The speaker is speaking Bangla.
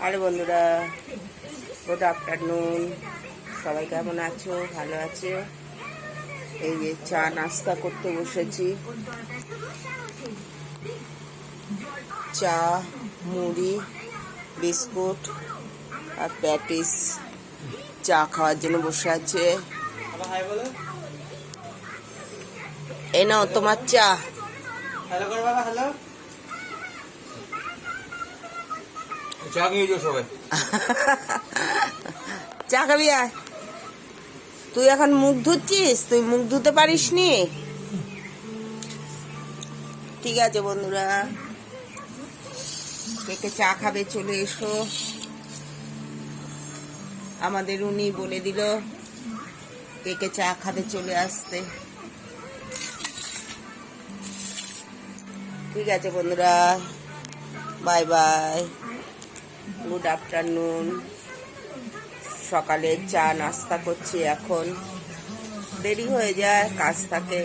আরে বন্ধুরা, গুড আফটারনুন। সবাই কেমন আছো? ভালো আছো? এই যে চা নাস্তা করতে বসেছি। চা, মুড়ি, বিস্কুট আর প্যাটিস। চা খাওয়ার জন্য বসে আছে। এই নাও তোমার চা। হ্যালো করে বাবা, হ্যালো। চা খেয়ে যাও সবাই। চা খাবি? আয়। তুই এখন মুখ ধুচ্ছিস? তুই মুখ ধুতে পারিস নি? ঠিক আছে বন্ধুরা, কে চা খাবে চলে এসো। আমাদের উনি বলে দিল কে চা খাবে চলে আসতে। ঠিক আছে বন্ধুরা, বাই বাই, গুড আফটারনুন। সকালে চা নাস্তা করছি, এখন দেরি হয়ে যায়, কাজ থাকে।